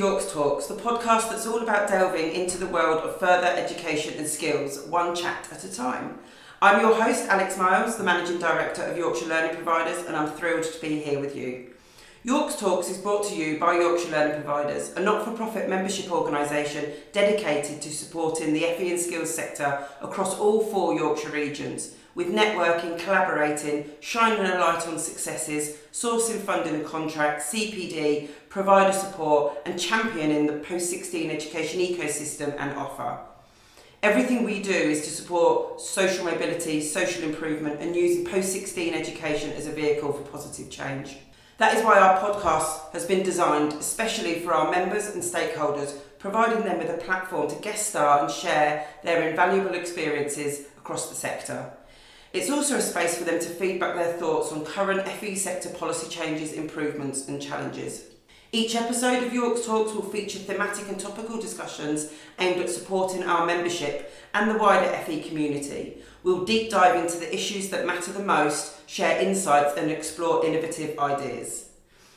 YorksTalks, the podcast that's all about delving into the world of further education and skills, one chat at a time. I'm your host, Alex Miles, the Managing Director of Yorkshire Learning Providers, and I'm thrilled to be here with you. YorksTalks is brought to you by Yorkshire Learning Providers, a not-for-profit membership organisation dedicated to supporting the FE and skills sector across all 4 Yorkshire regions, with networking, collaborating, shining a light on successes, sourcing funding and contracts, CPD, provider support, and championing the post-16 education ecosystem and offer. Everything we do is to support social mobility, social improvement, and using post-16 education as a vehicle for positive change. That is why our podcast has been designed especially for our members and stakeholders, providing them with a platform to guest star and share their invaluable experiences across the sector. It's also a space for them to feedback their thoughts on current FE sector policy changes, improvements and challenges. Each episode of YorksTalks will feature thematic and topical discussions aimed at supporting our membership and the wider FE community. We'll deep dive into the issues that matter the most, share insights and explore innovative ideas.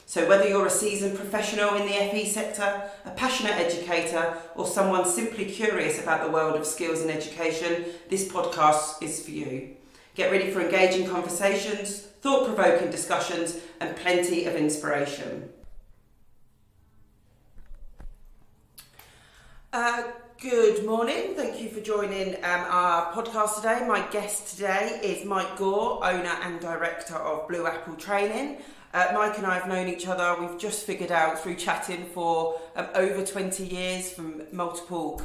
So whether you're a seasoned professional in the FE sector, a passionate educator, or someone simply curious about the world of skills and education, this podcast is for you. Get ready for engaging conversations, thought-provoking discussions, and plenty of inspiration. Good morning. Thank you for joining our podcast today. My guest today is Mike Gore, owner and director of Blue Apple Training. Mike and I have known each other, we've just figured out through chatting for over 20 years from multiple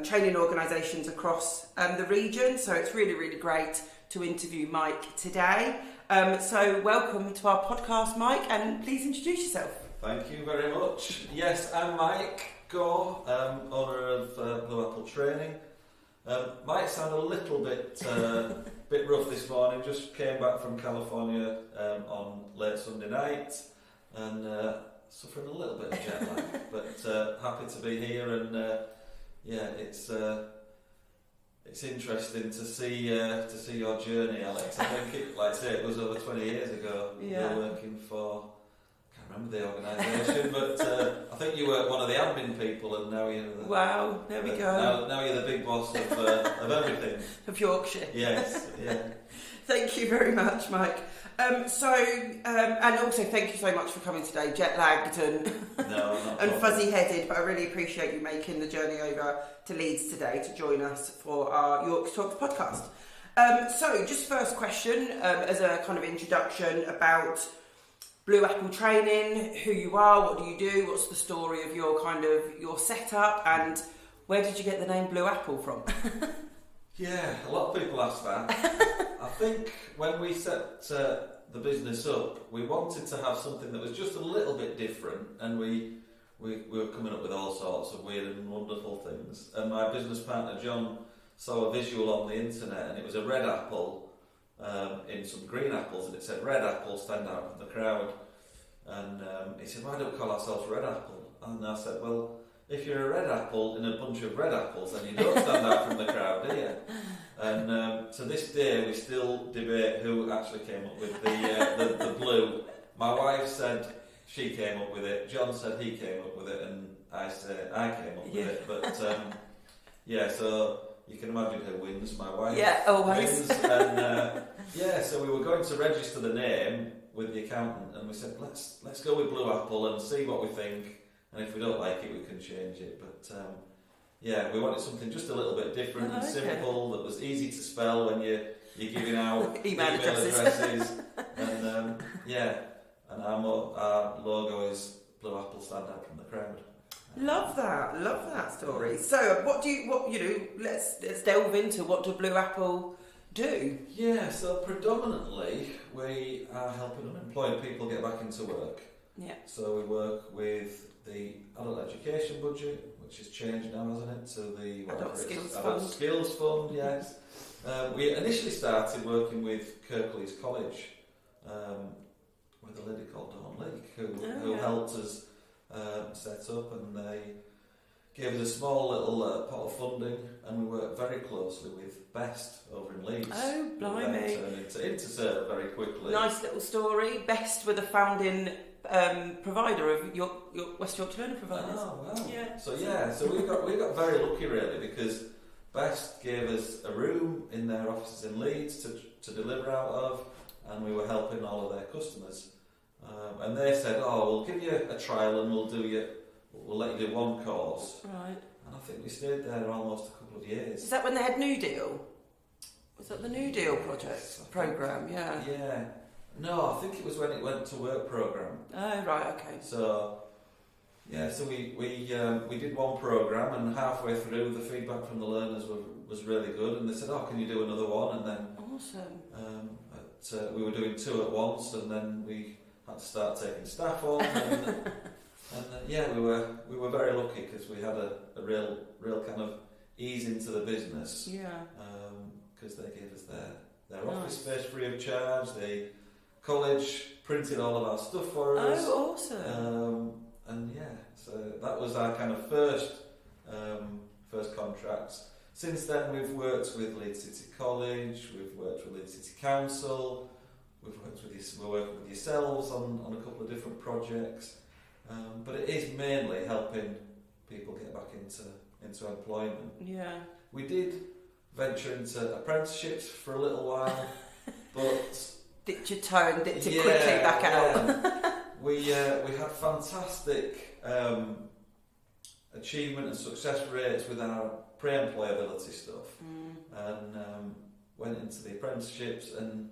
training organisations across the region. So it's really, really great to interview Mike today. So welcome to our podcast, Mike, and please introduce yourself. Thank you very much. Yes, I'm Mike Gore, owner of Blue Apple Training. Might sound a little bit rough this morning. Just came back from California on late Sunday night and suffering a little bit of jet lag, but happy to be here. And it's interesting to see your journey, Alex. I think it was over 20 years ago. Yeah. You were working for, I can't remember the organisation, but I think you were one of the admin people, and now you're the, wow, there we go. Now you're the big boss of everything. Of Yorkshire. Yes, yeah. Thank you very much, Mike. And also thank you so much for coming today, jet lagged and and fuzzy headed, but I really appreciate you making the journey over to Leeds today to join us for our YorksTalks podcast. So just first question, as a kind of introduction about Blue Apple Training, who you are, what do you do, what's the story of your setup, and where did you get the name Blue Apple from? Yeah, a lot of people ask that. I think when we set the business up, we wanted to have something that was just a little bit different, and we were coming up with all sorts of weird and wonderful things. And my business partner John saw a visual on the internet, and it was a red apple in some green apples, and it said "Red Apple, stand out from the crowd." And he said, "Why don't we call ourselves Red Apple?" And I said, "Well, if you're a red apple in a bunch of red apples, then you don't stand out from the crowd, do you?" And to this day, we still debate who actually came up with the blue. My wife said she came up with it. John said he came up with it, and I said I came up with it. But so you can imagine who wins. My wife. Yeah, always. Wins. And so we were going to register the name with the accountant, and we said let's go with Blue Apple and see what we think. And if we don't like it, we can change it. But we wanted something just a little bit different and simple, that was easy to spell when you're giving out email addresses. And and our logo is Blue Apple, stand out from the crowd. Love that story. So, let's delve into what do Blue Apple do? Yeah, so predominantly we are helping unemployed people get back into work. Yeah. So we work with the adult education budget, which has changed now, hasn't it, to the Adult Skills Fund, yes. We initially started working with Kirklees College, with a lady called Dawn Leake, who helped us set up, and they gave us a small little pot of funding, and we worked very closely with Best over in Leeds. Oh, blimey. That turned into Serve very quickly. Nice little story. Best were the founding provider of West Yorkshire Learning Providers. Oh, wow. Yeah. So we got very lucky really, because Best gave us a room in their offices in Leeds to deliver out of, and we were helping all of their customers. And they said, we'll give you a trial and we'll let you do one course. Right. And I think we stayed there almost a couple of years. Is that when they had New Deal? Was that the New Deal programme? Yeah. Yeah. No, I think it was when it went to work programme. Oh, right, okay. So we did one programme, and halfway through the feedback from the learners was really good, and they said, can you do another one? And then awesome. we were doing 2 at once, and then we had to start taking staff on, and we were very lucky because we had a real kind of ease into the business. Yeah. Because they gave us their office space free of charge. The college printed all of our stuff for us. Oh, awesome. So that was our kind of first contracts. Since then, we've worked with Leeds City College, we've worked with Leeds City Council, we're working with yourselves on a couple of different projects. But it is mainly helping people get back into employment. Yeah. We did venture into apprenticeships for a little while, but dipped your toe and dipped it quickly back out. We had fantastic achievement and success rates with our pre-employability stuff, and went into the apprenticeships and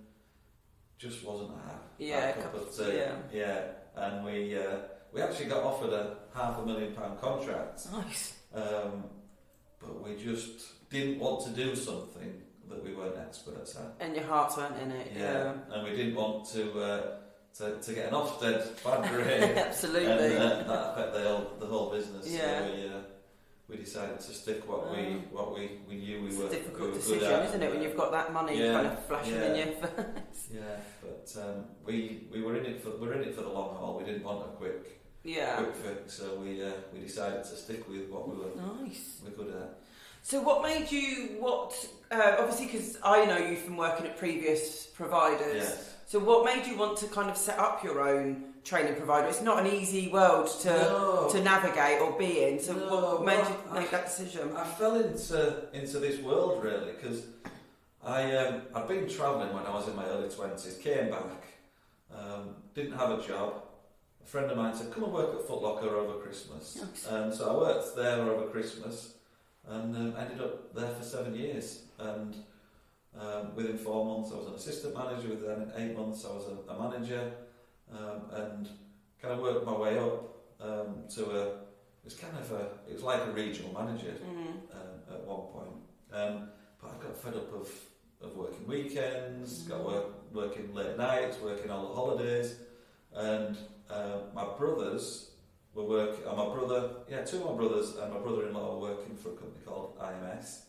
just wasn't our cup of tea. Yeah, and we actually got offered a £500,000 contract. Nice. But we just didn't want to do something that we weren't experts at. And your hearts weren't in it. Yeah, and we didn't want to get an Ofsted bad grade. Absolutely. And that affected the whole business. Yeah. So we decided to stick what we knew we were. It's a difficult decision, good at, isn't it, when you've got that money kind of flashing in your face. Yeah, but we were in it for the long haul. We didn't want a quick fix, so we decided to stick with what we're good at. So what made you, obviously because I know you from working at previous providers, Yes. So what made you want to kind of set up your own training provider? It's not an easy world to navigate or be in, so what made you make that decision? I fell into this world really because I'd been travelling when I was in my early 20s, came back, didn't have a job. A friend of mine said, come and work at Foot Locker over Christmas. Nice. And so I worked there over Christmas and ended up there for 7 years. And within 4 months I was an assistant manager, within 8 months I was a manager, and kind of worked my way up to it was like a regional manager at one point. But I got fed up of working weekends, got working late nights, working all the holidays, and my brothers were working. Two of my brothers and my brother-in-law were working for a company called IMS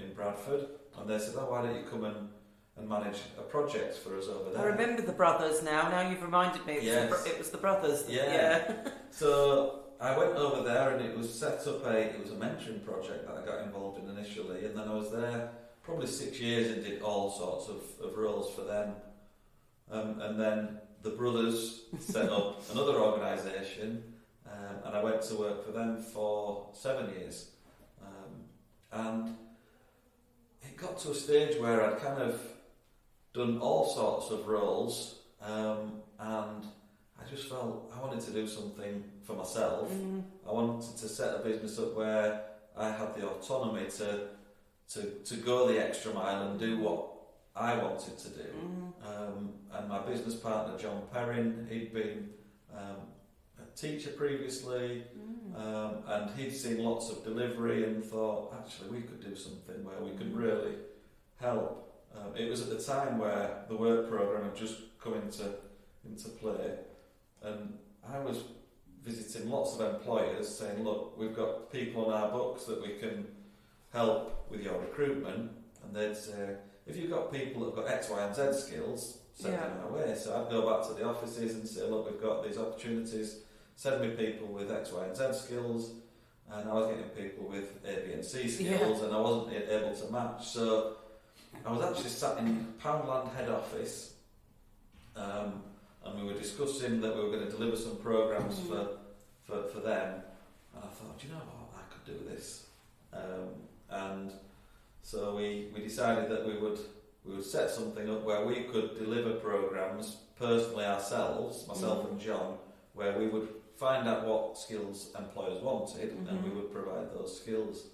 in Bradford, and they said, why don't you come and manage a project for us over there? I remember the brothers now. Now you've reminded me. It was the brothers. Yeah. So I went over there, and it was set up it was a mentoring project that I got involved in initially, and then I was there probably 6 years and did all sorts of roles for them. And then the brothers set up another organisation, and I went to work for them for 7 years. And it got to a stage where I'd kind of done all sorts of roles, and I just felt I wanted to do something for myself. I wanted to set a business up where I had the autonomy to go the extra mile and do what I wanted to do. And my business partner, John Perrin, he'd been a teacher previously, and he'd seen lots of delivery and thought, actually, we could do something where we could really help. It was at the time where the work programme had just come into play, and I was visiting lots of employers saying, look, we've got people on our books that we can help with your recruitment, and they'd say, if you've got people that've got X, Y and Z skills, send them our way. So I'd go back to the offices and say, look, we've got these opportunities, send me people with X, Y and Z skills, and I was getting people with A, B and C skills, and I wasn't able to match. So I was actually sat in Poundland head office, and we were discussing that we were going to deliver some programmes for them, and I thought, do you know what, I could do this. And so we decided that we would set something up where we could deliver programmes personally ourselves, myself and John, where we would find out what skills employers wanted, and we would provide those skills.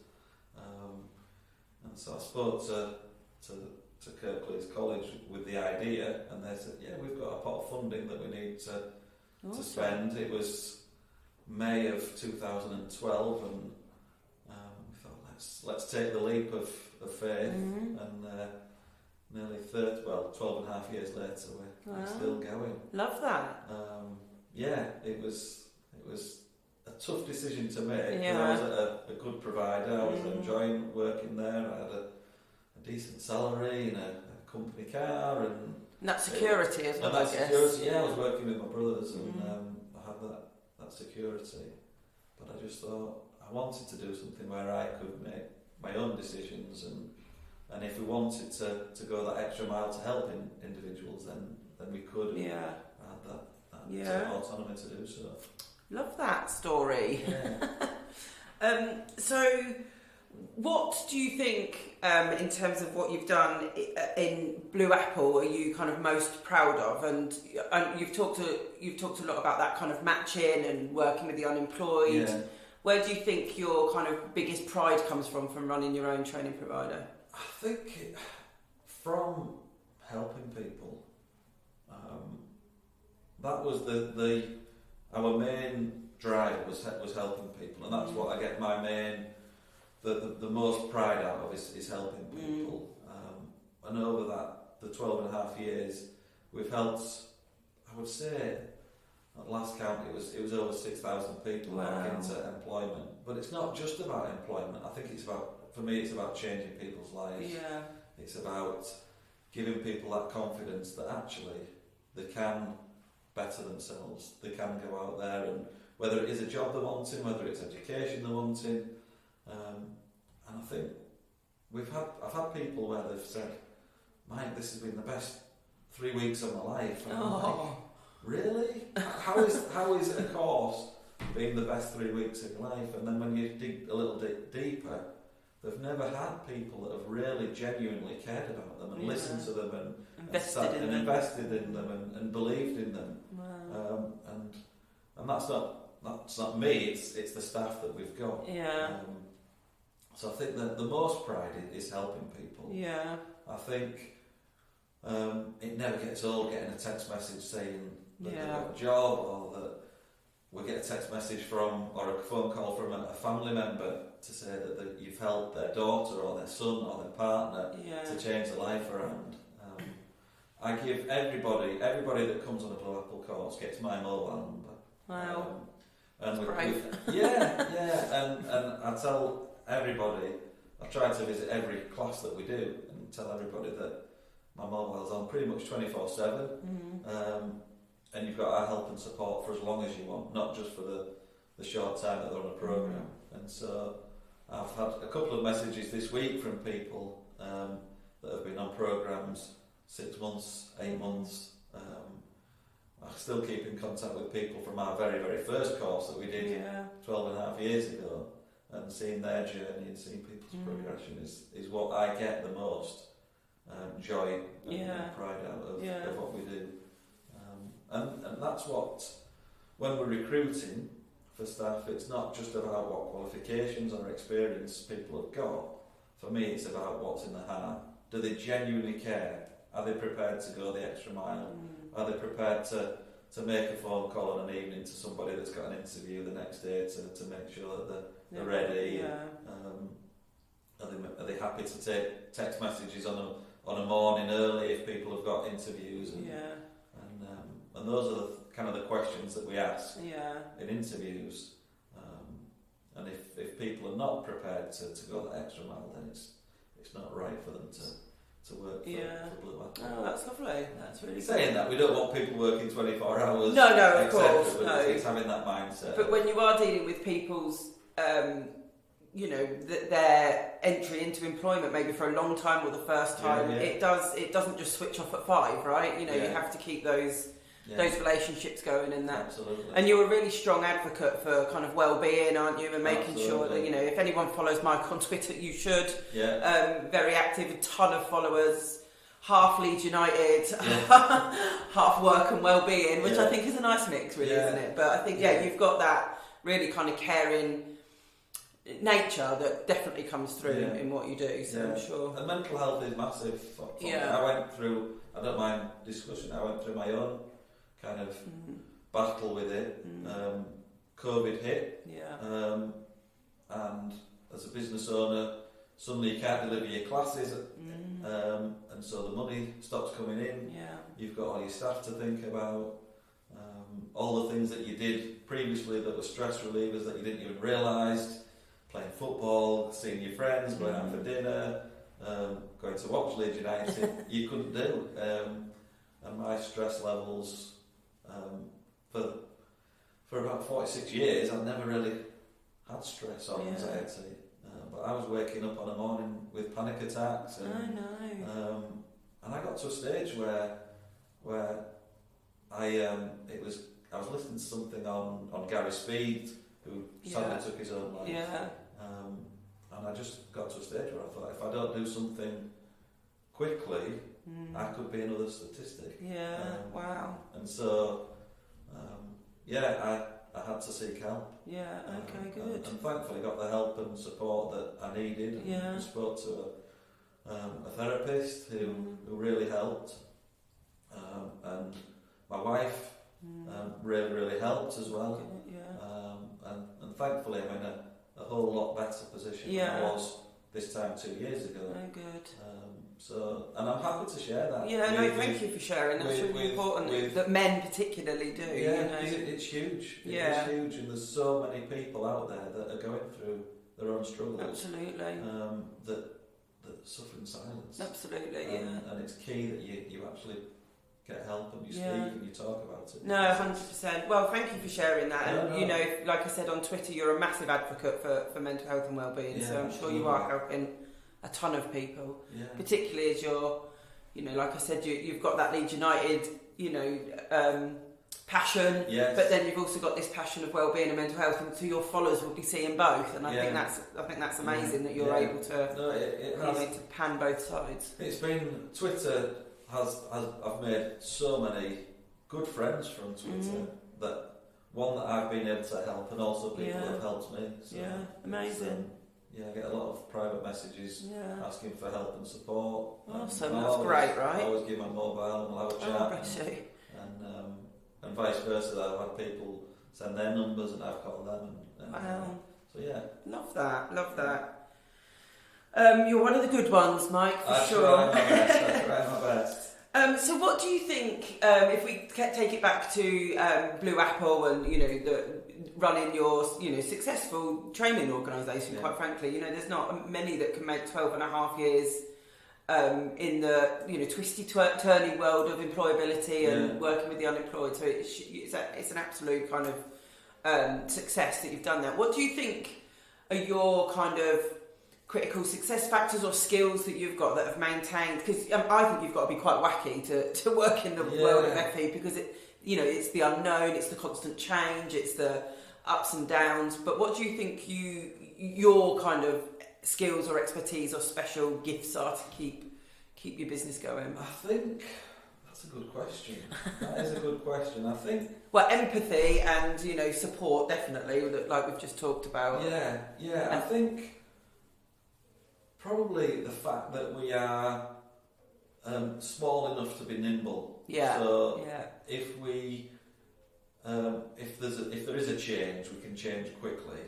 And so I spoke to Kirklees College with the idea, and they said, yeah, we've got a pot of funding that we need to spend. It was May of 2012, and we thought, let's take the leap of faith, and nearly 12 and a half years later, we're still going. Love that. It was a tough decision to make. Yeah. I was at a good provider. I was enjoying working there. I had a decent salary and a company car, and that security as well. I guess. Security, yeah, I was working with my brothers, and I had that security. But I just thought I wanted to do something where I could make my own decisions, and if we wanted to go that extra mile to help individuals, then we could. And I had that autonomy to do so. Love that story. Yeah. So, what do you think, in terms of what you've done in Blue Apple, are you kind of most proud of? And you've talked a lot about that kind of matching and working with the unemployed. Yeah. Where do you think your kind of biggest pride comes from running your own training provider? I think from helping people. That was our main drive was helping people, and that's what I get my main the most pride out of is helping people. And over the 12 and a half years, we've helped, I would say, at last count it was over 6,000 people back into employment. But it's not just about employment. I think for me it's about changing people's lives. Yeah. It's about giving people that confidence that actually they can better themselves. They can go out there, and whether it is a job they're wanting, whether it's education they're wanting, and I think I've had people where they've said, Mike, this has been the best 3 weeks of my life. And I'm like, really? How is a course being the best 3 weeks of your life? And then when you dig a little bit deeper, they've never had people that have really genuinely cared about them and listened to them and invested in them and believed in them. Wow. And that's not me. It's the staff that we've got. Yeah. So I think that the most pride is helping people. Yeah. I think it never gets old getting a text message saying that they've got a job, or that we get a text message from, or a phone call from a family member to say that you've helped their daughter or their son or their partner to change their life around. I give everybody that comes on a Blue Apple course gets my mobile number. Wow. And and I tell everybody, I try to visit every class that we do and tell everybody that my mobile's on pretty much 24/7. And you've got our help and support for as long as you want, not just for the short time that they're on a programme. And so I've had a couple of messages this week from people that have been on programmes 6 months, 8 months. I still keep in contact with people from our very, very first course that we did 12 and a half years ago, and seeing their journey and seeing people's progression is what I get the most joy and pride out of what we do. And that's what, when we're recruiting for staff, it's not just about what qualifications or experience people have got. For me, it's about what's in the heart. Do they genuinely care? Are they prepared to go the extra mile? Are they prepared to make a phone call on an evening to somebody that's got an interview the next day to make sure that they're ready? Are they happy to take text messages on a morning early if people have got interviews? And those are kind of the questions that we ask in interviews. And if people are not prepared to go that extra mile, then it's not right for them to work for Blue Apple. Oh, that's lovely. That's really saying good. That we don't want people working 24 hours. No, of course. But it's having that mindset. But when you are dealing with people's their entry into employment maybe for a long time or the first time, it doesn't just switch off at 5, right? You have to keep those relationships going and that. Absolutely. And you're a really strong advocate for kind of well-being, aren't you? And making sure that, if anyone follows Mike on Twitter, you should. Yeah. Very active, a ton of followers, half Leeds United, half work and well-being, which I think is a nice mix, really, isn't it? But I think, you've got that really kind of caring nature that definitely comes through in what you do, so I'm sure. And mental health is massive for me. I went through, I don't mind discussion, I went through my own kind of battle with it. COVID hit, and as a business owner, suddenly you can't deliver your classes, and so the money stops coming in. You've got all your staff to think about, all the things that you did previously that were stress relievers that you didn't even realise. Playing football, seeing your friends, going out for dinner, going to watch Leeds United, you couldn't do. And my stress levels, for about 46 years, I've never really had stress or anxiety. But I was waking up on a morning with panic attacks, and I got to a stage where I was listening to something on Gary Speed, who sadly took his own life. And I just got to a stage where I thought, if I don't do something quickly, I could be another statistic. Wow. And so, I had to seek help. Good. And thankfully got the help and support that I needed. And spoke to a therapist who really helped. And my wife really helped as well. And thankfully I'm in a whole lot better position than I was this time 2 years ago. Good. And I'm happy to share that. Thank you for sharing. That's really important that men particularly do. It's huge. It's huge, and there's so many people out there that are going through their own struggles. Absolutely. That suffer in silence. Absolutely. And it's key that you actually get help and you speak and you talk about it. No, 100%. Well, thank you for sharing that. And like I said on Twitter, you're a massive advocate for mental health and well-being. So I'm sure you are helping a ton of people, particularly as you're, like I said, you've got that Leeds United, passion, but then you've also got this passion of well-being and mental health, and so your followers will be seeing both. And I think that's amazing that you're able to to pan both sides. It's been Twitter. I've made so many good friends from Twitter that I've been able to help, and also people have helped me. So amazing. I get a lot of private messages asking for help and support. Awesome, that's great, right? I always give my mobile and we'll have a chat. Bless you. And vice versa. I've had people send their numbers and I've called them. Wow. So love that. You're one of the good ones, Mike, for sure. I try my best. So what do you think, if we take it back to Blue Apple and, running your, successful training organisation, quite frankly, there's not many that can make 12 and a half years in the, twisty-turny world of employability and working with the unemployed. So it's an absolute kind of success that you've done that. What do you think are your kind of critical success factors or skills that you've got that have maintained? Because I think you've got to be quite wacky to work in the world of FE, because it's the unknown, it's the constant change, it's the ups and downs. But what do you think your kind of skills or expertise or special gifts are to keep your business going? I think that's a good question. That is a good question. I think empathy and support, definitely, like we've just talked about. I think probably the fact that we are small enough to be nimble. If we if there is a change, we can change quickly.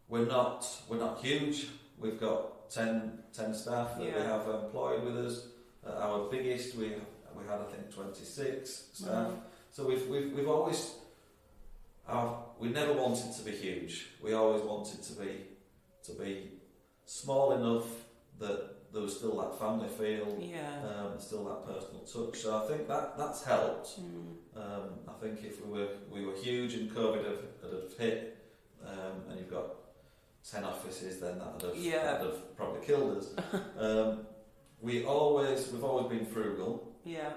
We're not huge. We've got 10 staff that we have employed with us. Our biggest, we had I think 26 staff. So we've always we never wanted to be huge. We always wanted to be small enough that there was still that family feel, still that personal touch. So I think that's helped. I think if we were huge and COVID had hit, and you've got 10 offices, then that would have probably killed us. We've always been frugal. Yeah.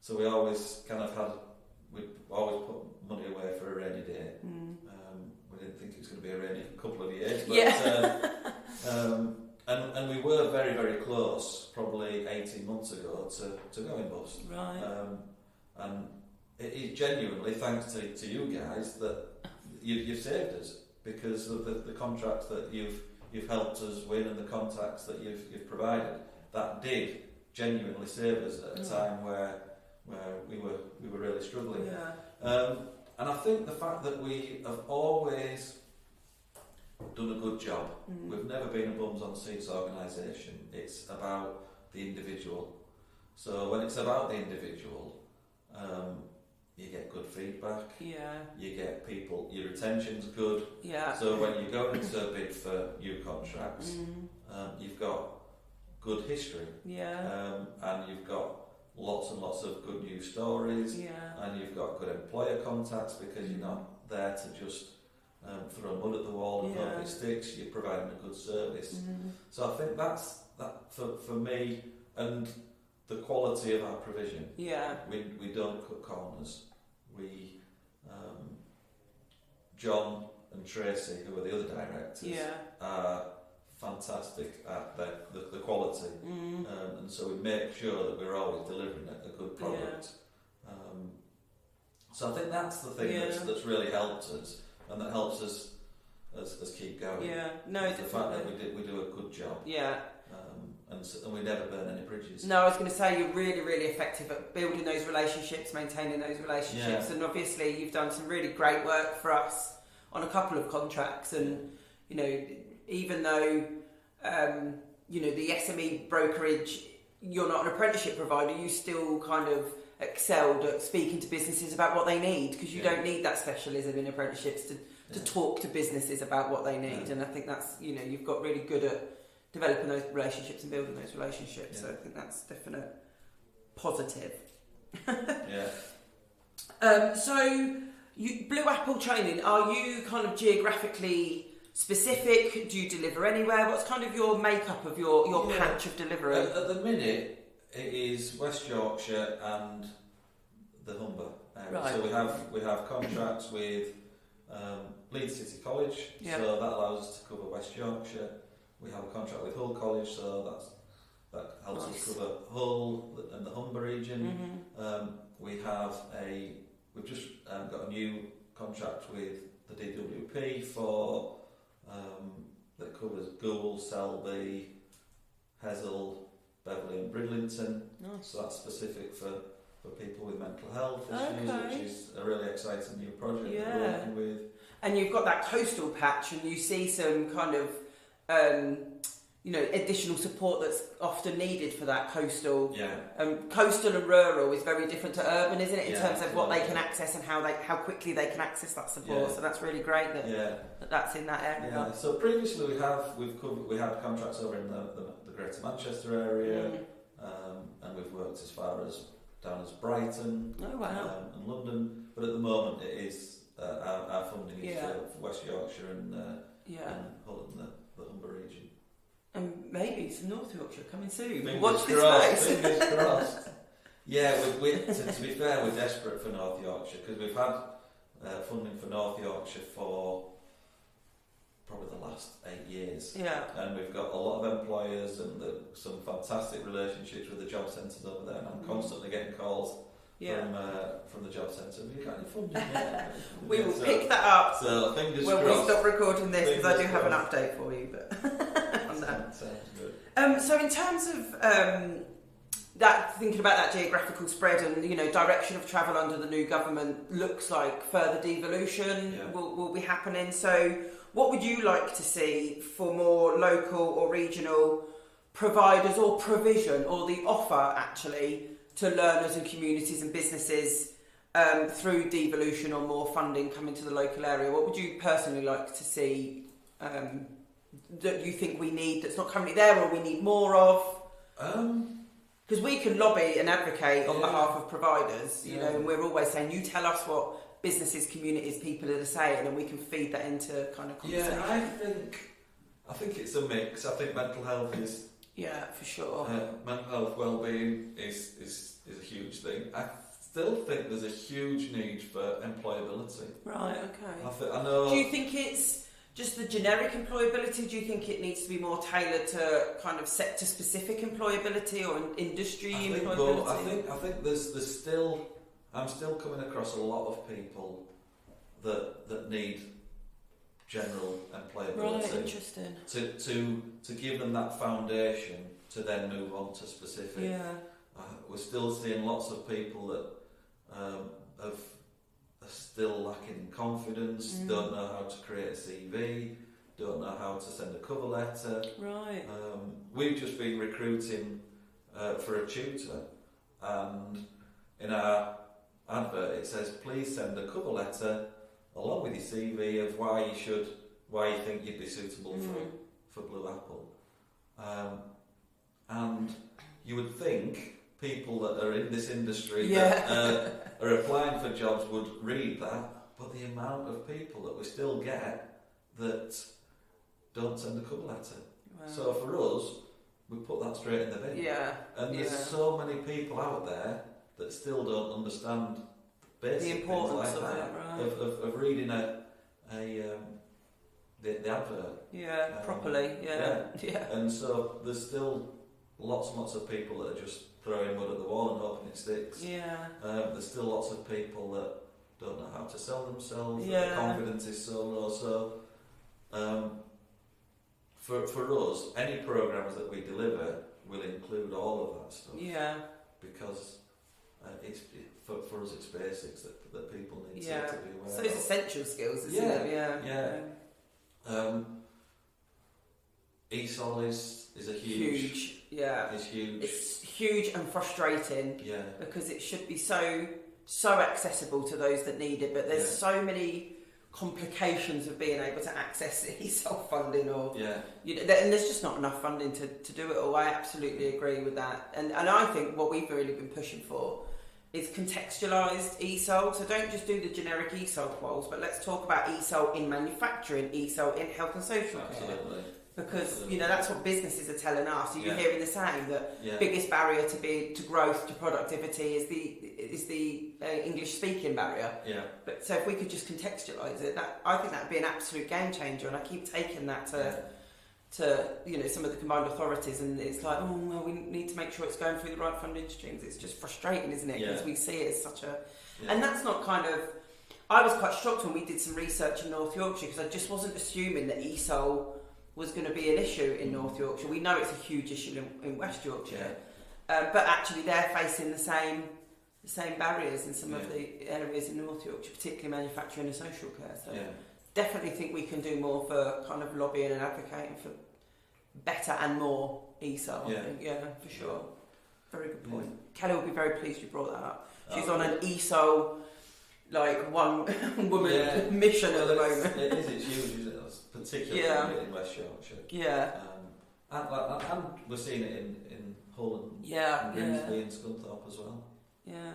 So we always we'd always put money away for a rainy day. We didn't think it was going to be a rainy couple of years, but and we were very, very close, probably 18 months ago, to going bust. Right. And it is genuinely thanks to you guys that you've saved us, because of the contracts that you've helped us win and the contacts that you've provided. That did genuinely save us at a time where we were really struggling. Yeah. And I think the fact that we have always done a good job. We've never been a bums on seats organisation. It's about the individual. So when it's about the individual, you get good feedback. Yeah. You get people. Your retention's good. Yeah. So when you go into bid for new contracts, you've got good history. Yeah. And you've got lots and lots of good news stories. Yeah. And you've got good employer contacts, because you're not there to just throw mud at the wall and hope it sticks. You're providing a good service. So I think that's for me, and the quality of our provision. Yeah. We don't cut corners. We John and Tracy, who are the other directors, are fantastic at the quality, and so we make sure that we're always delivering a good product. So I think that's the thing that's really helped us, and that helps us keep going. Yeah, no, the fact that we do a good job. Yeah. And we never burn any bridges. No, I was going to say you're really, really effective at building those relationships, maintaining those relationships, and obviously you've done some really great work for us on a couple of contracts. And you know, even though the SME brokerage, you're not an apprenticeship provider, you still kind of excelled at speaking to businesses about what they need, because you don't need that specialism in apprenticeships to talk to businesses about what they need. And I think that's, you've got really good at developing those relationships and building those relationships. So I think that's definite positive. So Blue Apple Training, are you kind of geographically specific? Do you deliver anywhere? What's kind of your makeup of your patch of delivery? At the minute, it is West Yorkshire and the Humber area. Right. So we have contracts with Leeds City College, so that allows us to cover West Yorkshire. We have a contract with Hull College, so that helps us cover Hull and the Humber region. We've just got a new contract with the DWP that covers Goole, Selby, Hessel, Beverley and Bridlington. Nice. So that's specific for people with mental health issues, which is a really exciting new project that we're working with. And you've got that coastal patch, and you see some kind of additional support that's often needed for that coastal. Coastal and rural is very different to urban, isn't it? In terms of what they can access and how quickly they can access that support. So that's really great that's in that area. Yeah. So previously we had contracts over in the Greater Manchester area, and we've worked as far as down as Brighton and London. But at the moment it is our funding is for West Yorkshire and Hull and the Humber region. And maybe some North Yorkshire coming soon. Watch this space. Fingers crossed. To be fair, we're desperate for North Yorkshire, because we've had funding for North Yorkshire for probably the last 8 years. Yeah. And we've got a lot of employers and some fantastic relationships with the job centres over there, and I'm constantly getting calls from the job centre. Have you got any funding yet? We will pick that up so fingers when crossed. we stop recording this, because I do have an update for you. But on that. Sounds good. So in terms of thinking about that geographical spread and direction of travel under the new government, looks like further devolution will be happening. So what would you like to see for more local or regional providers, or provision, or the offer actually, to learners and communities and businesses through devolution or more funding coming to the local area? What would you personally like to see that you think we need, that's not currently there, or we need more of? Because we can lobby and advocate on behalf of providers, and we're always saying, you tell us what businesses, communities, people are saying, and we can feed that into kind of conversation. Yeah, I think it's a mix. I think mental health is for sure. Mental health well-being is a huge thing. I still think there's a huge need for employability. Right. Okay. I know. Do you think it's just the generic employability? Do you think it needs to be more tailored to kind of sector-specific employability or industry employability? I think there's still. I'm still coming across a lot of people that need general employability. Right, interesting. To give them that foundation to then move on to specific. Yeah. We're still seeing lots of people that are still lacking in confidence, don't know how to create a CV, don't know how to send a cover letter. Right. We've just been recruiting for a tutor, and in our advert it says, please send a cover letter along with your CV of why you think you'd be suitable for Blue Apple. And you would think people that are in this industry that are applying for jobs would read that, but the amount of people that we still get that don't send a cover letter. Wow. So for us, we put that straight in the bin. Yeah. And there's so many people out there that still don't understand basic the importance things like that, of reading the advert. Properly. Yeah. And so there's still lots and lots of people that are just throwing mud at the wall and hoping it sticks. There's still lots of people that don't know how to sell themselves. Their confidence is so low. So for us, any programs that we deliver will include all of that stuff. Yeah. Because for us, it's basics that people need to be aware of. So it's essential skills, isn't it? Yeah. ESOL is a huge. It's huge. It's huge and frustrating. Yeah. Because it should be so accessible to those that need it, but there's so many complications of being able to access ESOL funding, or and there's just not enough funding to do it all. I absolutely agree with that, and I think what we've really been pushing for is contextualised ESOL. So don't just do the generic ESOL quals, but let's talk about ESOL in manufacturing, ESOL in health and social care. Because that's what businesses are telling us. You're hearing the same that biggest barrier to growth, to productivity is the English speaking barrier. Yeah. But so if we could just contextualise it, I think that'd be an absolute game changer. And I keep taking that to some of the combined authorities, and it's like, oh well, we need to make sure it's going through the right funding streams. It's just frustrating, isn't it? Because we see it as such a, and that's not kind of. I was quite shocked when we did some research in North Yorkshire, because I just wasn't assuming that ESOL was going to be an issue in North Yorkshire. We know it's a huge issue in West Yorkshire, but actually they're facing the same barriers in some of the areas in North Yorkshire, particularly manufacturing and social care. So definitely think we can do more for kind of lobbying and advocating for better and more ESOL. I think, for sure. Very good point. Kelly will be very pleased you brought that up. She's on an ESOL one woman mission at the moment. It's huge, isn't it? Particularly in West Yorkshire. Yeah. And we're seeing it in Hull and Grimsby and Scunthorpe as well. Yeah.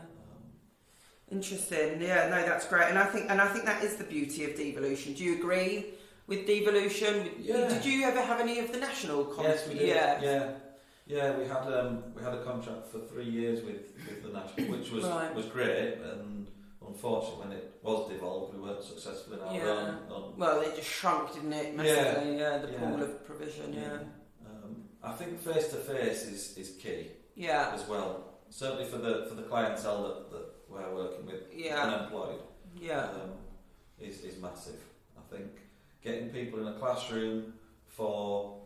Interesting. Yeah, no, that's great. And I think that is the beauty of devolution. Do you agree with devolution? Yeah. Did you ever have any of the national contracts? Yes, we did. Yeah, we had a contract for 3 years with the national, which was great, and unfortunately, when it was devolved, we weren't successful in our own. Well, it just shrunk, didn't it? Massively. The pool of provision. I think face to face is key. As well. Certainly for the clientele that we're working with, unemployed. Is massive. I think getting people in a classroom for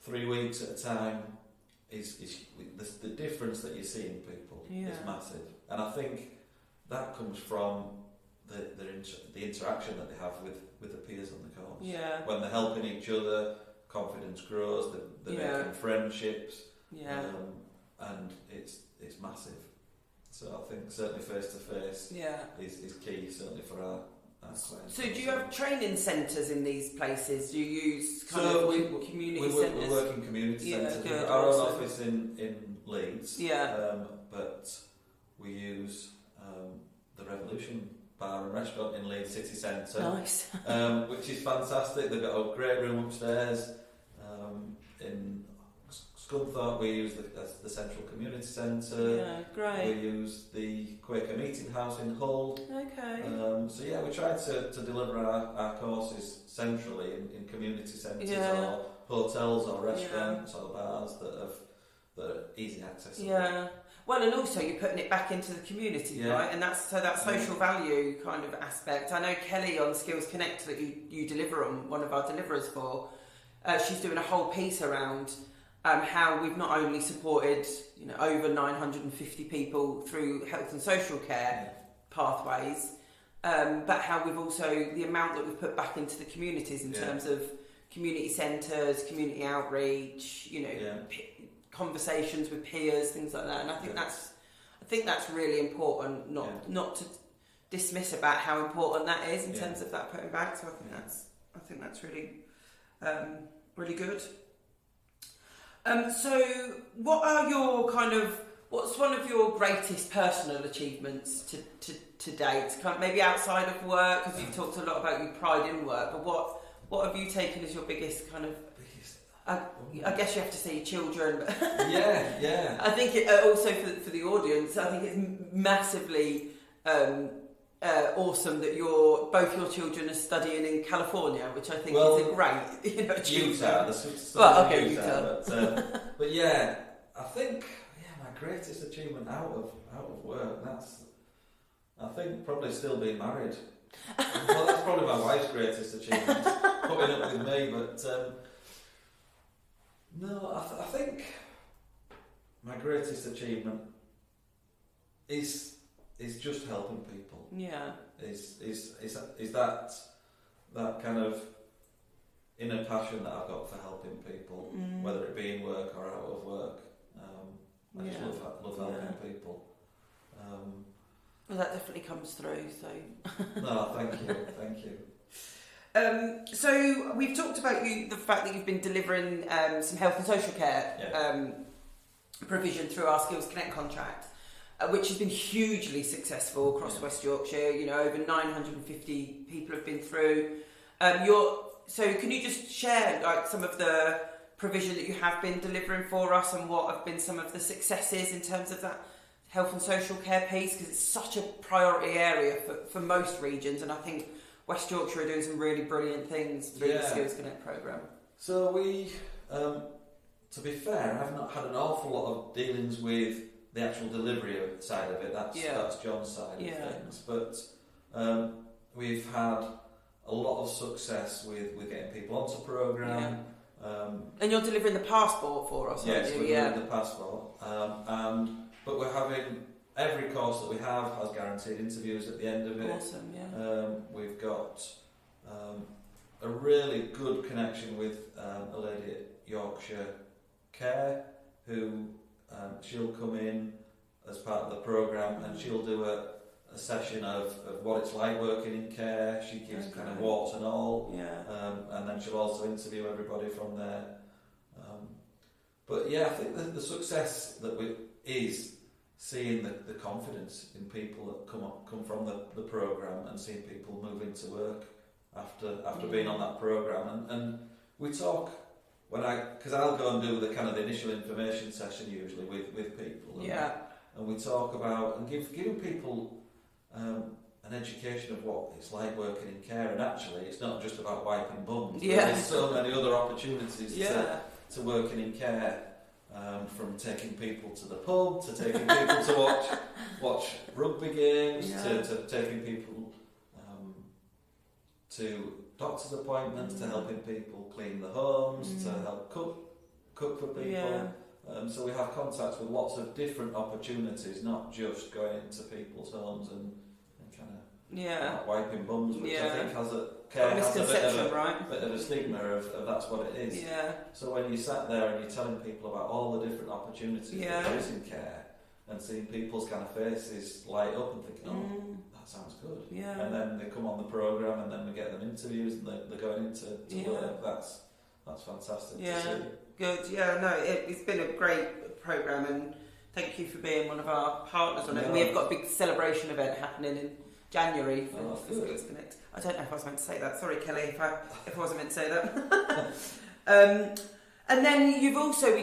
3 weeks at a time is the difference that you see in people is massive, and I think that comes from the interaction that they have with the peers on the course. Yeah. When they're helping each other, confidence grows. They're making friendships. Yeah. And it's massive. So I think certainly face to face is key, certainly for our clients. So do you have training centres in these places? Do you use community centres? We work in community centres. We've got our own office in Leeds. Yeah. But we use the Revolution bar and restaurant in Leeds city centre. Nice. Which is fantastic. They've got a great room upstairs. In Scunthorpe we use the Central Community Centre. Yeah, great. We use the Quaker Meeting House in Hull. Okay. So yeah, we try to deliver our courses centrally in community centres or hotels or restaurants or bars that are easy accessible. Yeah. Well, and also you're putting it back into the community, right? And that's that social value kind of aspect. I know Kelly on Skills Connect that you deliver on, one of our deliverers for. She's doing a whole piece around how we've not only supported over 950 people through health and social care pathways, but how we've also the amount that we've put back into the communities in terms of community centres, community outreach, conversations with peers, things like that. And I think that's really important. Not to dismiss about how important that is in terms of that putting back. So I think that's really really good. So what are what's one of your greatest personal achievements to date? Kind of maybe outside of work, because you've talked a lot about your pride in work, but what have you taken as your biggest kind of... I guess you have to say your children. But yeah. I think also for the audience, I think it's massively awesome that both your children are studying in California, which I think is a great achievement. Utah. But yeah, I think my greatest achievement out of work, I think probably still being married. Well, that's probably my wife's greatest achievement, putting up with me. But no, I think my greatest achievement is just helping people. Yeah. Is that kind of inner passion that I've got for helping people, whether it be in work or out of work. I just love helping people. Well, that definitely comes through. So. No, thank you. So we've talked about the fact that you've been delivering some health and social care provision through our Skills Connect contract, which has been hugely successful across West Yorkshire. Over 950 people have been through. So can you just share some of the provision that you have been delivering for us, and what have been some of the successes in terms of that health and social care piece? Because it's such a priority area for most regions, and I think West Yorkshire are doing some really brilliant things through the Skills Connect programme. So we, to be fair, I've not had an awful lot of dealings with the actual delivery side of it. That's John's side of things. But we've had a lot of success with getting people onto programme. And you're delivering the passport for us, aren't you? We're delivering the passport. But we're having... Every course that we have has guaranteed interviews at the end of it. Awesome, yeah. We've got a really good connection with a lady at Yorkshire Care who she'll come in as part of the programme and she'll do a session of what it's like working in care. She gives kind of warts and all. And then she'll also interview everybody from there. But yeah, I think the success that is seeing the confidence in people that come from the programme and seeing people move into work after being on that programme. And we talk, because I'll go and do the kind of the initial information session usually with people. And we talk about and giving people an education of what it's like working in care. And actually it's not just about wiping bums. There's so many other opportunities to working in care. From taking people to the pub, to taking people to watch rugby games, to taking people to doctor's appointments, to helping people clean the homes, to help cook for people. So we have contacts with lots of different opportunities, not just going into people's homes and kind of wiping bums, which I think has a bit of a stigma of that's what it is. So when you sat there and you're telling people about all the different opportunities that there is in care, and seeing people's kind of faces light up and thinking, oh, that sounds good. And then they come on the programme and then we get them interviews and they're going into work. That's fantastic to see. Good. It's been a great programme, and thank you for being one of our partners on it. We have got a big celebration event happening in January. Good. I don't know if I was meant to say that. Sorry, Kelly, if I wasn't meant to say that. And then we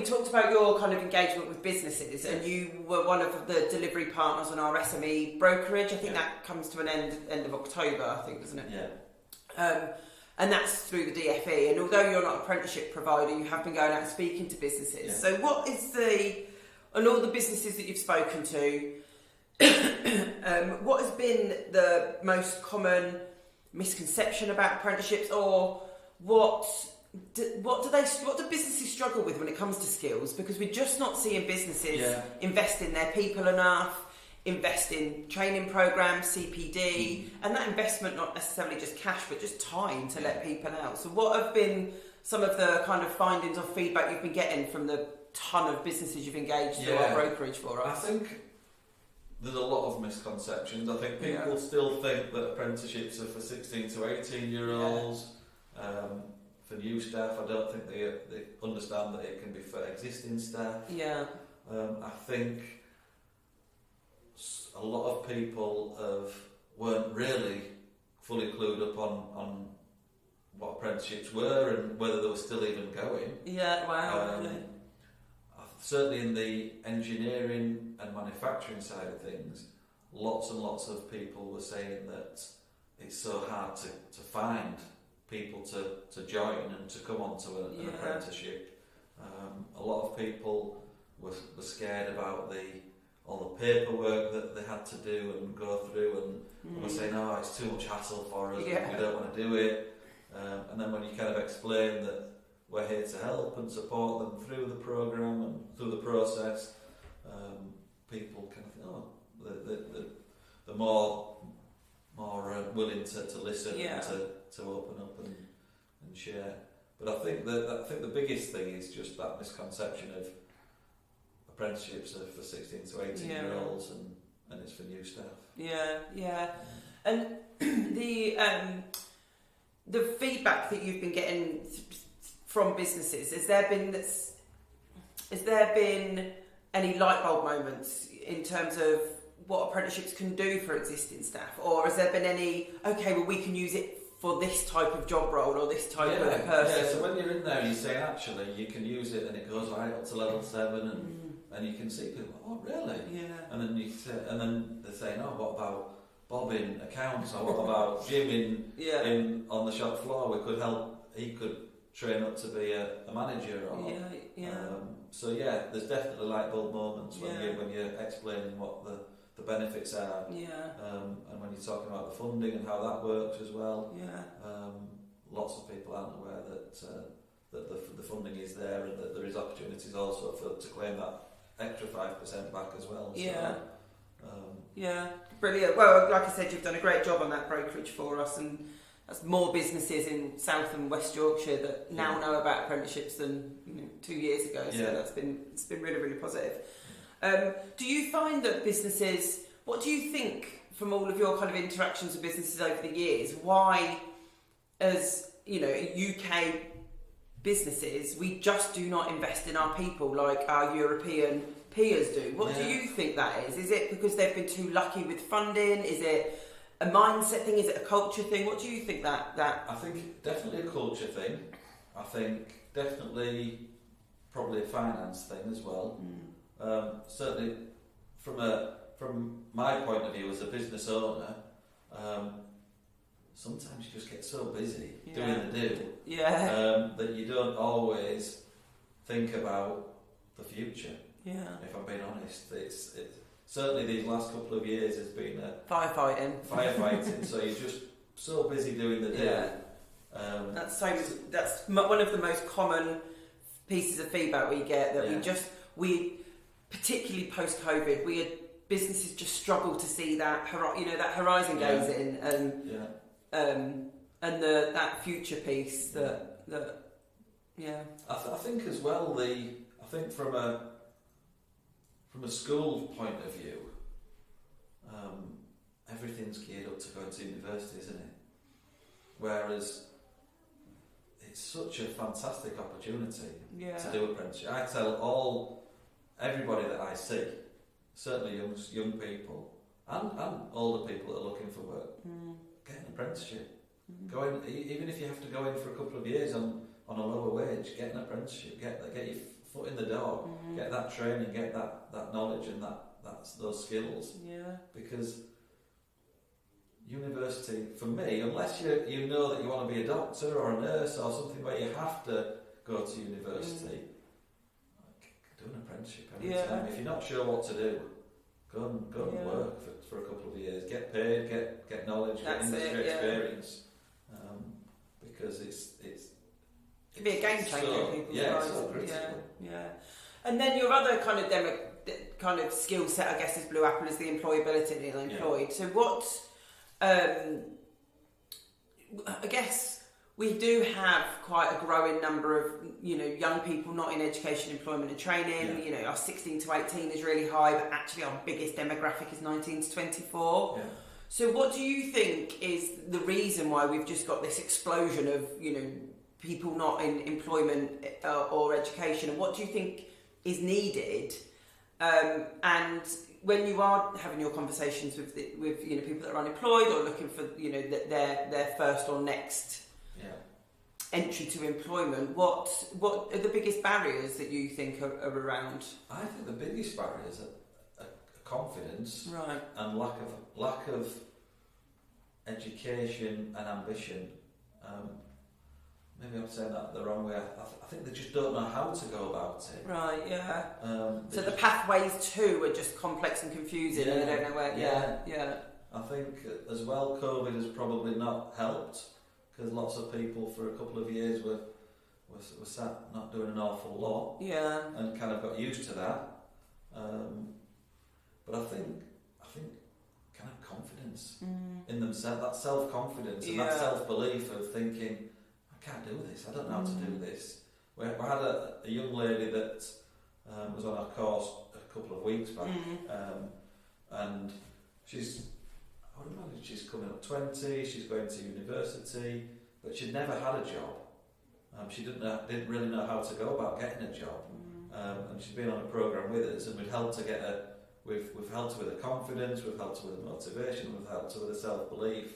talked about your kind of engagement with businesses, and you were one of the delivery partners on our SME brokerage. I think that comes to an end of October, I think, doesn't it? Yeah. And that's through the DFE. And although you're not an apprenticeship provider, you have been going out speaking to businesses. Yeah. So what is and all the businesses that you've spoken to, what has been the most common misconception about apprenticeships, or what do businesses struggle with when it comes to skills? Because we're just not seeing businesses invest in their people enough, invest in training programs, CPD, and that investment not necessarily just cash but just time to let people out. So what have been some of the kind of findings or feedback you've been getting from the ton of businesses you've engaged through our brokerage for us? I think there's a lot of misconceptions. I think people still think that apprenticeships are for 16 to 18 year olds. For new staff, I don't think they understand that it can be for existing staff. I think a lot of people weren't really fully clued up on what apprenticeships were and whether they were still even going. Really. Certainly in the engineering and manufacturing side of things, lots and lots of people were saying that it's so hard to find people to join and to come onto an apprenticeship. A lot of people were scared about all the paperwork that they had to do and go through, and were saying, "Oh, it's too much hassle for us. We don't want to do it." And then when you kind of explain that we're here to help and support them through the programme and through the process, people kind of think, "Oh, they're more willing to listen and to open up and share." But I think the biggest thing is just that misconception of apprenticeships are for 16 to 18 year olds and it's for new staff. And the feedback that you've been getting from businesses, has there been any light bulb moments in terms of what apprenticeships can do for existing staff, or has there been any, we can use it for this type of job role or this type of person? So when you're in there, you say actually you can use it, and it goes right up to level 7, and you can see people, "Oh, really?" And then and then they're saying, "Oh, what about Bob in accounts, or what about Jim in on the shop floor? We could help. He could train up to be a manager." Or, so there's definitely light bulb moments when you're explaining what the benefits are, and when you're talking about the funding and how that works as well. Lots of people aren't aware that the funding is there, and that there is opportunities also to claim that extra 5% back as well. Brilliant. Well, like I said, you've done a great job on that brokerage for us, and that's more businesses in South and West Yorkshire that now know about apprenticeships than 2 years ago. So it's been really, really positive. Do you find that businesses? What do you think from all of your kind of interactions with businesses over the years? Why, as UK businesses, we just do not invest in our people like our European peers do? What do you think that is? Is it because they've been too lucky with funding? Is it a mindset thing? Is it a culture thing? What do you think that? I think definitely a culture thing. I think definitely probably a finance thing as well. Certainly from my point of view as a business owner, sometimes you just get so busy doing the do that you don't always think about the future. If I'm being honest, it's certainly these last couple of years has been firefighting. So you're just so busy doing the do. That's one of the most common pieces of feedback we get, that we particularly post COVID, businesses just struggle to see that horizon gazing and that future piece that I think as well I think from a school point of view, everything's geared up to go to university, isn't it? Whereas it's such a fantastic opportunity to do apprenticeship. I tell everybody that I see, certainly young people, and older people that are looking for work, get an apprenticeship. Go in, even if you have to go in for a couple of years on a lower wage, get an apprenticeship, get your foot in the door, get that training, get that knowledge and those skills. Yeah. Because university, for me, unless you know that you want to be a doctor or a nurse or something where you have to go to university, do an apprenticeship every time. If you're not sure what to do, go and work for a couple of years, get paid, get knowledge, get industry experience, because it can be a game changer in people's lives. It's so critical. Yeah. And then your other kind of skill set, I guess, is Blue Apple, is the employability and the unemployed. Yeah. So what? I guess we do have quite a growing number of young people not in education, employment and training. Yeah. Our 16 to 18 is really high, but actually our biggest demographic is 19 to 24. Yeah. So what do you think is the reason why we've just got this explosion of people not in employment or education, and what do you think is needed? And when you are having your conversations with people that are unemployed or looking for their first or next entry to employment, what are the biggest barriers that you think are around? I think the biggest barriers are confidence, right, and lack of education and ambition. Maybe I'm saying that the wrong way. I think they just don't know how to go about it. Right, yeah. So the pathways too are just complex and confusing, and they don't know where. Yeah. I think as well, COVID has probably not helped, because lots of people for a couple of years were sat not doing an awful lot. Yeah. And kind of got used to that. But I think kind of confidence in themselves, that self-confidence and that self-belief of thinking, I can't do this, I don't know how to do this. We had a young lady that was on our course a couple of weeks back, and she's coming up 20, she's going to university, but she'd never had a job. She didn't really know how to go about getting a job, and she's been on a programme with us, and we've helped her with her confidence, we've helped her with her motivation, we've helped her with her self-belief.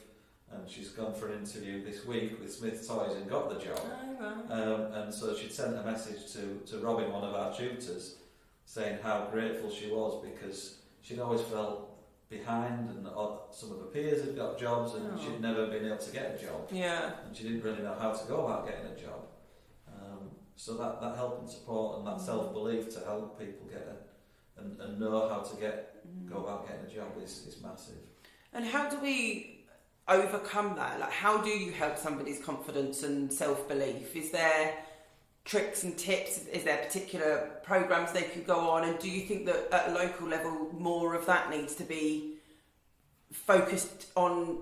And she's gone for an interview this week with Smith Toys and got the job. Oh, wow. And so she'd sent a message to Robin, one of our tutors, saying how grateful she was, because she'd always felt behind, and some of her peers had got jobs, and she'd never been able to get a job. Yeah. And she didn't really know how to go about getting a job. So that help and support and that self-belief to help people get and know how to go about getting a job is massive. And how do we overcome that? Like, how do you help somebody's confidence and self-belief? Is there tricks and tips? Is there particular programs they could go on? And do you think that at a local level more of that needs to be focused on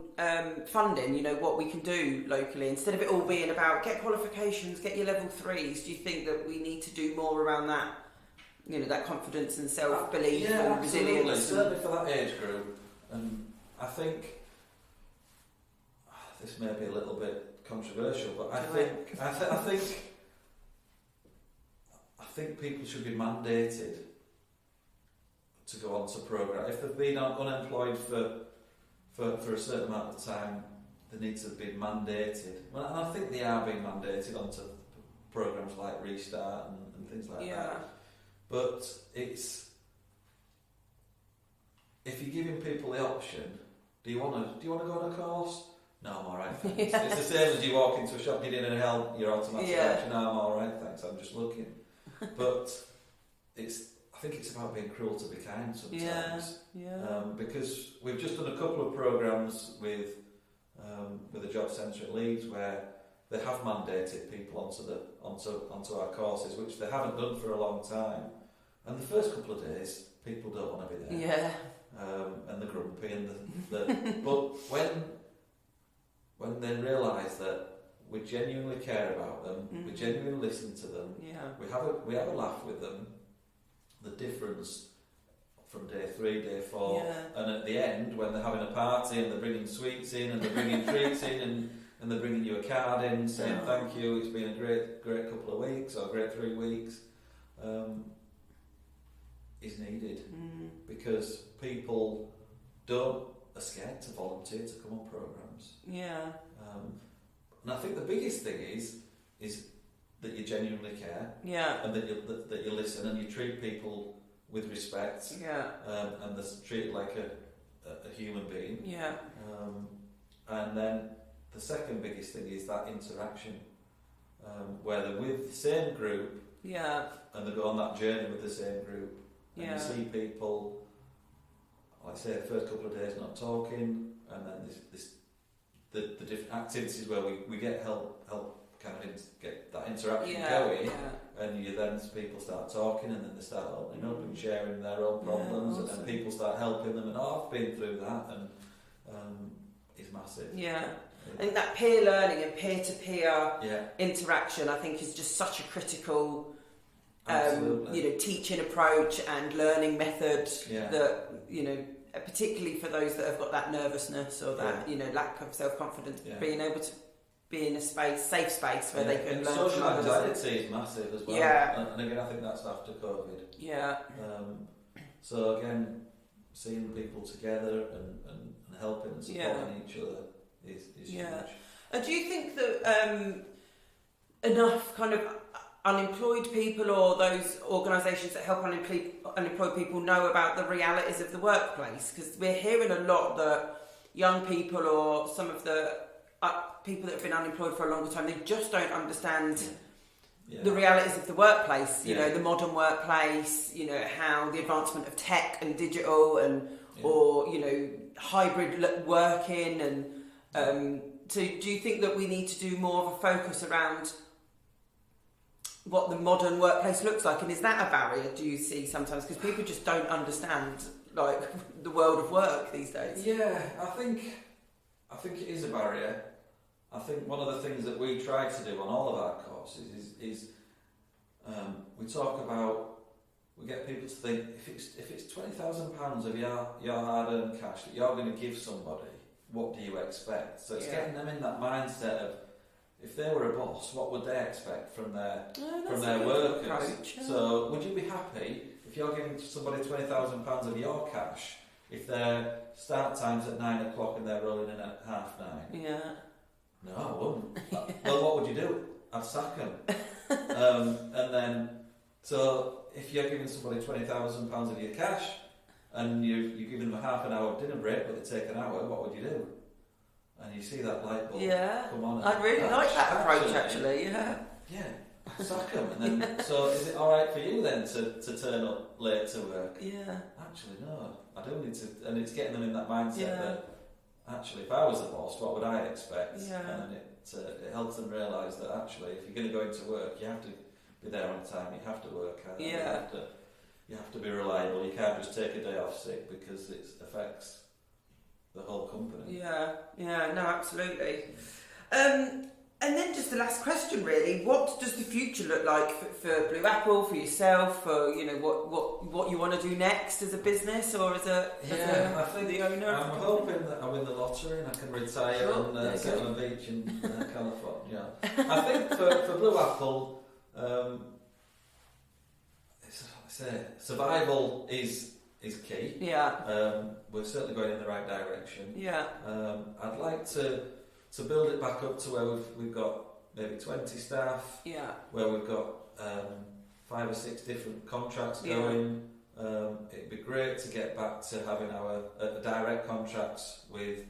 funding, what we can do locally, instead of it all being about get qualifications, get your level 3s? Do you think that we need to do more around that, that confidence and self-belief and resilience? Absolutely. Certainly for that age group. And I think this may be a little bit controversial, but I think people should be mandated to go on to programme. If they've been unemployed for a certain amount of time, they need to be mandated. Well, and I think they are being mandated onto programmes like Restart and things like that. But if you're giving people the option, do you want to go on a course? No, I'm alright, thanks. It's the same as you walk into a shop, get in and help, you're automatically no, I'm alright, thanks, I'm just looking. But I think it's about being cruel to be kind sometimes. Because we've just done a couple of programmes with a job centre in Leeds where they have mandated people onto our courses, which they haven't done for a long time. And the first couple of days, people don't want to be there. Yeah. And they're grumpy but when they realise that we genuinely care about them, we genuinely listen to them, we have a laugh with them, the difference from day 3, day 4, and at the end, when they're having a party and they're bringing sweets in and they're bringing treats in and they're bringing you a card in saying thank you, it's been a great couple of weeks or a great 3 weeks, is needed, because people are scared to volunteer to come on programmes. Yeah. And I think the biggest thing is that you genuinely care. Yeah. And that you listen and you treat people with respect. Yeah. And they're treated like a human being. Yeah. And then the second biggest thing is that interaction, where they're with the same group. Yeah. And they go on that journey with the same group. And Yeah. you see people, like I say, the first couple of days not talking, and then the different activities where we get help kind of get that interaction going, and people start talking, and then they start opening up and sharing their own problems, awesome. and people start helping them, and I've been through that, and it's massive. Yeah. I think that peer learning and peer-to-peer interaction, I think, is just such a critical teaching approach and learning method that, particularly for those that have got that nervousness or that, lack of self-confidence, being able to be in a safe space where they can and learn. Social anxiety is massive as well. Yeah. And again, I think that's after COVID. Yeah. So again, seeing people together and helping and supporting each other is huge. And do you think that enough kind of unemployed people or those organisations that help unemployed people know about the realities of the workplace? Because we're hearing a lot that young people or some of the people that have been unemployed for a longer time, they just don't understand the realities of the workplace, you know, the modern workplace, how the advancement of tech and digital and or hybrid working and so do you think that we need to do more of a focus around what the modern workplace looks like, and is that a barrier, do you see sometimes, because people just don't understand the world of work these days? I think it is a barrier. I think one of the things that we try to do on all of our courses is we get people to think if it's £20,000 of your hard-earned cash that you're going to give somebody, what do you expect? So it's getting them in that mindset of, if they were a boss, what would they expect from their workers? Approach, yeah. So would you be happy if you're giving somebody £20,000 of your cash if their start time's at 9 o'clock and they're rolling in at 9:30? Yeah. No, I wouldn't. Well, what would you do? I'd sack them. And then, so if you're giving somebody £20,000 of your cash and you're giving them a half an hour dinner break, but they take an hour, what would you do? And you see that light bulb come on. I'd really like that approach, actually. Yeah, sack them. And then, so is it all right for you then to turn up late to work? Yeah. Actually, no. I do need to, and it's getting them in that mindset that actually, if I was the boss, what would I expect? Yeah. And it helps them realise that actually, if you're going to go into work, you have to be there on time. You have to work hard. Yeah. You have to be reliable. You can't just take a day off sick because it affects the whole company. No, absolutely. And then just the last question, really: what does the future look like for Blue Apple, for yourself, for what you want to do next as a business or as I think the owner? I'm hoping that I win the lottery and I can retire and sit on a beach in California. I think for Blue Apple, survival is key. Yeah. We're certainly going in the right direction. Yeah. I'd like to build it back up to where we've got maybe 20 staff. Yeah. Where we've got 5 or 6 different contracts going. It'd be great to get back to having our direct contracts with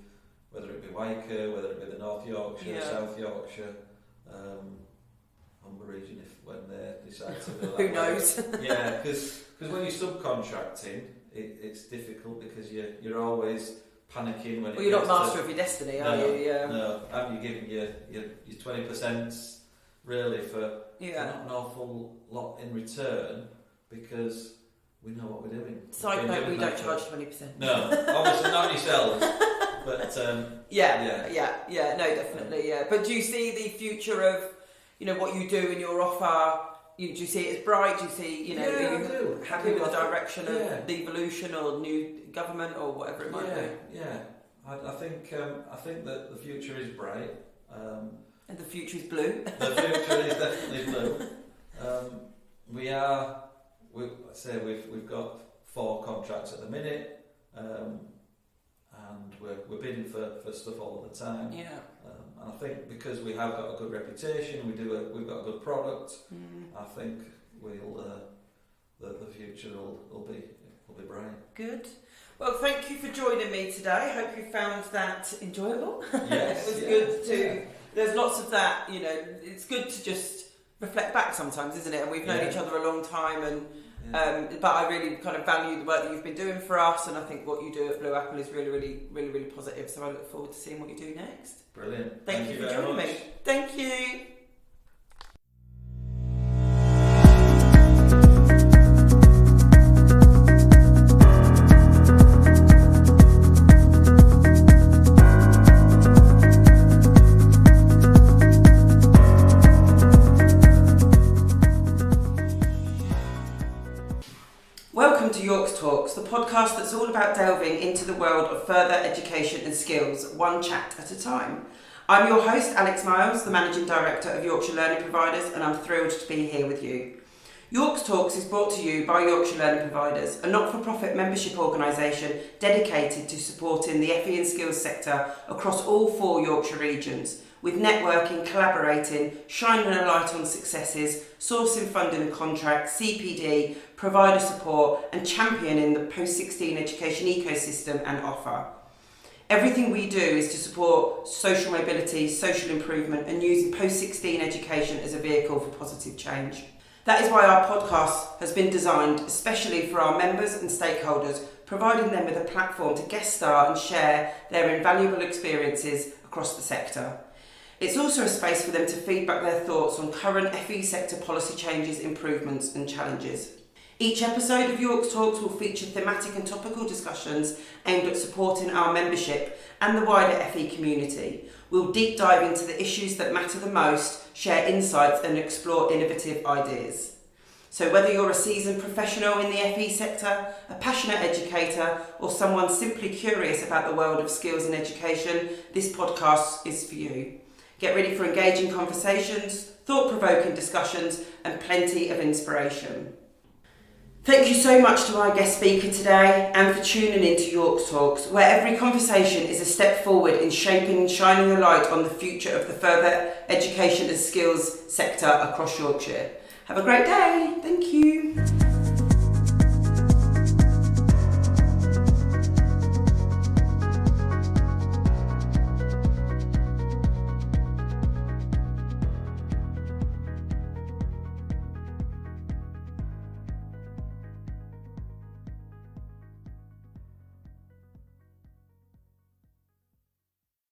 whether it be Wyker, whether it be the North Yorkshire, South Yorkshire, Humber region when they decide to do that. Who knows? Because when you're subcontracting, it's difficult because you're always panicking when you're not master of your destiny, are you? Yeah. No, and you're giving your 20% really for not an awful lot in return because we know what we're doing. Side note, we don't charge 20%. No, obviously not yourselves. But no, definitely, yeah. But do you see the future of what you do in your offer? Do you see it as bright? Do you see, are you happy with the direction of the evolution or new government or whatever it might be? Yeah. I think that the future is bright. And the future is blue. The future is definitely blue. We've got 4 contracts at the minute. and we're bidding for stuff all the time. Yeah. And I think because we have got a good reputation, we've got a good product. I think the future will be bright. Good. Well, thank you for joining me today. I hope you found that enjoyable. Yes, it was good to. Yeah. There's lots of that. It's good to just reflect back sometimes, isn't it? And we've known each other a long time, and but I really kind of value the work that you've been doing for us, and I think what you do at Blue Apple is really, really, really, really positive. So I look forward to seeing what you do next. Brilliant. Thank you for joining me. Thank you. Welcome to YorksTalks, the podcast that's all about delving into the world of further education and skills, one chat at a time. I'm your host, Alex Miles, the Managing Director of Yorkshire Learning Providers, and I'm thrilled to be here with you. YorksTalks is brought to you by Yorkshire Learning Providers, a not-for-profit membership organisation dedicated to supporting the FE and skills sector across all 4 Yorkshire regions, with networking, collaborating, shining a light on successes, sourcing funding and contracts, CPD, provider support, and championing the post-16 education ecosystem and offer. Everything we do is to support social mobility, social improvement, and using post-16 education as a vehicle for positive change. That is why our podcast has been designed especially for our members and stakeholders, providing them with a platform to guest star and share their invaluable experiences across the sector. It's also a space for them to feedback their thoughts on current FE sector policy changes, improvements and challenges. Each episode of YorksTalks will feature thematic and topical discussions aimed at supporting our membership and the wider FE community. We'll deep dive into the issues that matter the most, share insights and explore innovative ideas. So whether you're a seasoned professional in the FE sector, a passionate educator, or someone simply curious about the world of skills and education, this podcast is for you. Get ready for engaging conversations, thought-provoking discussions, and plenty of inspiration. Thank you so much to our guest speaker today and for tuning into YorksTalks, where every conversation is a step forward in shaping and shining a light on the future of the further education and skills sector across Yorkshire. Have a great day. Thank you.